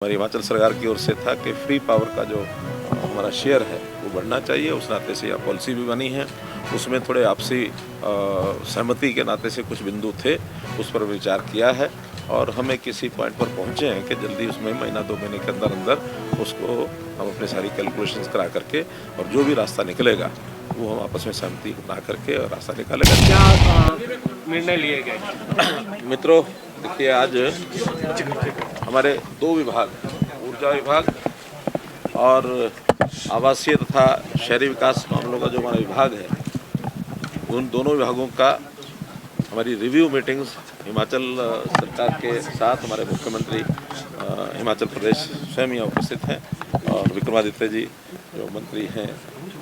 हमारी हिमाचल सरकार की ओर से था कि फ्री पावर का जो हमारा शेयर है वो बढ़ना चाहिए। उस नाते से यह पॉलिसी भी बनी है। उसमें थोड़े आपसी सहमति के नाते से कुछ बिंदु थे, उस पर विचार किया है और हमें किसी पॉइंट पर पहुंचे हैं कि जल्दी उसमें महीना 2 महीने के अंदर अंदर उसको हम अपने सारी कैलकुलेशंस करा करके और जो भी रास्ता निकलेगा वो हम आपस में सहमति बना करके और रास्ता निकालेगा। क्या निर्णय लिए गए? मित्रों, देखिए आज हमारे 2 विभाग, ऊर्जा विभाग और आवासीय तथा शहरी विकास मामलों का जो हमारा विभाग है, उन दोनों विभागों का हमारी रिव्यू मीटिंग्स हिमाचल सरकार के साथ हमारे मुख्यमंत्री हिमाचल प्रदेश स्वयं यहाँ उपस्थित हैं और विक्रमादित्य जी जो मंत्री हैं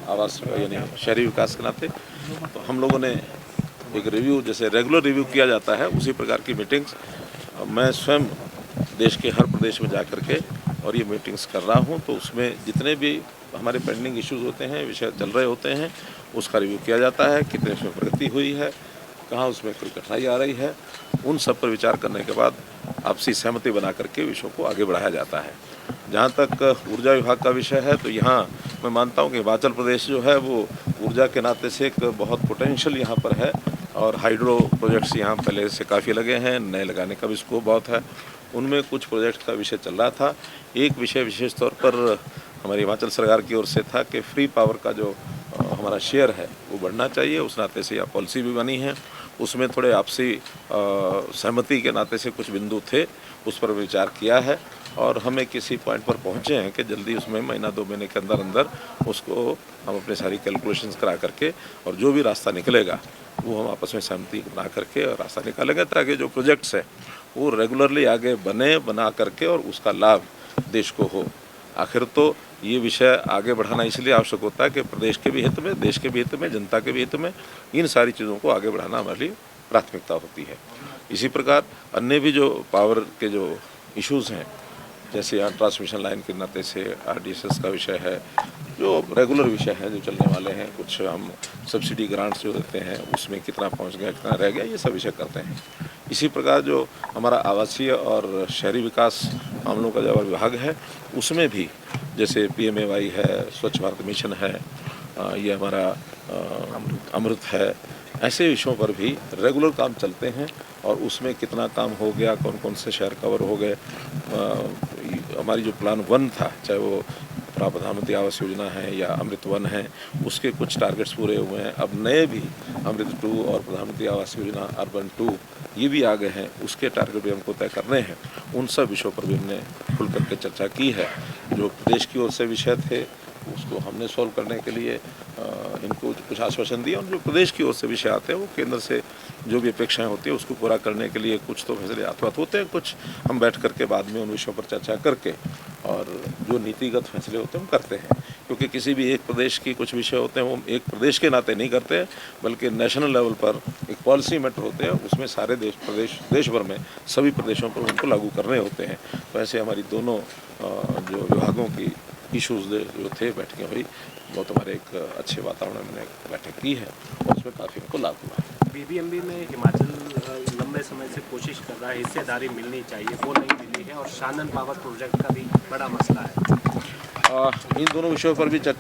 आवास यानी शहरी विकास के नाते, तो हम लोगों ने एक रिव्यू, जैसे रेगुलर रिव्यू किया जाता है उसी प्रकार की मीटिंग्स मैं स्वयं देश के हर प्रदेश में जा कर के और ये मीटिंग्स कर रहा हूँ। तो उसमें जितने भी हमारे पेंडिंग इश्यूज होते हैं, विषय चल रहे होते हैं, उसका रिव्यू किया जाता है, कितने उसमें प्रगति हुई है, कहाँ उसमें कोई कठिनाई आ रही है, उन सब पर विचार करने के बाद आपसी सहमति बना करके विषयों को आगे बढ़ाया जाता है। जहाँ तक ऊर्जा विभाग का विषय है तो यहाँ मैं मानता हूँ कि हिमाचल प्रदेश जो है वो ऊर्जा के नाते से एक बहुत पोटेंशियल यहाँ पर है और हाइड्रो प्रोजेक्ट्स यहाँ पहले से काफ़ी लगे हैं, नए लगाने का भी स्कोप बहुत है। उनमें कुछ प्रोजेक्ट का विषय चल रहा था। एक विषय विशेष तौर पर हमारी हिमाचल सरकार की ओर से था कि फ्री पावर का जो हमारा शेयर है वो बढ़ना चाहिए। उस नाते से यह पॉलिसी भी बनी है। उसमें थोड़े आपसी सहमति के नाते से कुछ बिंदु थे, उस पर विचार किया है और हमें किसी पॉइंट पर पहुंचे हैं कि जल्दी उसमें महीना 2 महीने के अंदर अंदर उसको हम अपने सारी कैलकुलेशंस करा करके और जो भी रास्ता निकलेगा वो हम आपस में सहमति बना करके और रास्ता निकालेंगे, ताकि जो प्रोजेक्ट्स हैं वो रेगुलरली आगे बना करके और उसका लाभ देश को हो। आखिर तो ये विषय आगे बढ़ाना इसलिए आवश्यक होता है कि प्रदेश के भी हित में, देश के भी हित में, जनता के भी हित में इन सारी चीज़ों को आगे बढ़ाना हमारे लिए प्राथमिकता होती है। इसी प्रकार अन्य भी जो पावर के जो इश्यूज़ हैं, जैसे यहाँ ट्रांसमिशन लाइन के नाते से RDSS का विषय है, जो रेगुलर विषय है जो चलने वाले हैं, कुछ हम सब्सिडी ग्रांट्स जो देते हैं उसमें कितना पहुँच गया, कितना रह गया, ये सब विषय करते हैं। इसी प्रकार जो हमारा आवासीय और शहरी विकास मामलों का जो विभाग है उसमें भी जैसे PMAY है, स्वच्छ भारत मिशन है, ये हमारा अमृत है, ऐसे विषयों पर भी रेगुलर काम चलते हैं और उसमें कितना काम हो गया, कौन कौन से शहर कवर हो गए। हमारी जो प्लान 1 था, चाहे वो प्रधानमंत्री आवास योजना है या अमृत 1 है, उसके कुछ टारगेट्स पूरे हुए हैं। अब नए भी अमृत 2 और प्रधानमंत्री आवास योजना अर्बन 2 ये भी आ गए हैं, उसके टारगेट भी हमको तय करने हैं। उन सब विषयों पर भी हमने खुल करके चर्चा की है। जो प्रदेश की ओर से विषय थे उसको हमने सॉल्व करने के लिए इनको कुछ आश्वासन दिया और जो प्रदेश की ओर से विषय आते हैं वो केंद्र से जो भी अपेक्षाएं होती है उसको पूरा करने के लिए कुछ तो फैसले हाथ होते हैं, कुछ हम बैठ करके बाद में उन विषयों पर चर्चा करके और जो नीतिगत फैसले होते हैं हम करते हैं। क्योंकि किसी भी एक प्रदेश की कुछ विषय होते हैं वो एक प्रदेश के नाते नहीं करते हैं, बल्कि नेशनल लेवल पर एक पॉलिसी मैटर होते हैं, उसमें सारे देश भर में सभी प्रदेशों पर उनको लागू करने होते हैं। तो ऐसे हमारी दोनों जो विभागों की इश्यूज जो थे बैठकें हुई, बहुत हमारे एक अच्छे वातावरण में बैठक की है और उसमें काफ़ी हमको लाभ हुआ है। BBMB में हिमाचल लंबे समय से कोशिश कर रहा है, हिस्सेदारी मिलनी चाहिए, वो नहीं मिली है और शानन पावर प्रोजेक्ट का भी बड़ा मसला है। इन दोनों विषयों पर भी चर्चा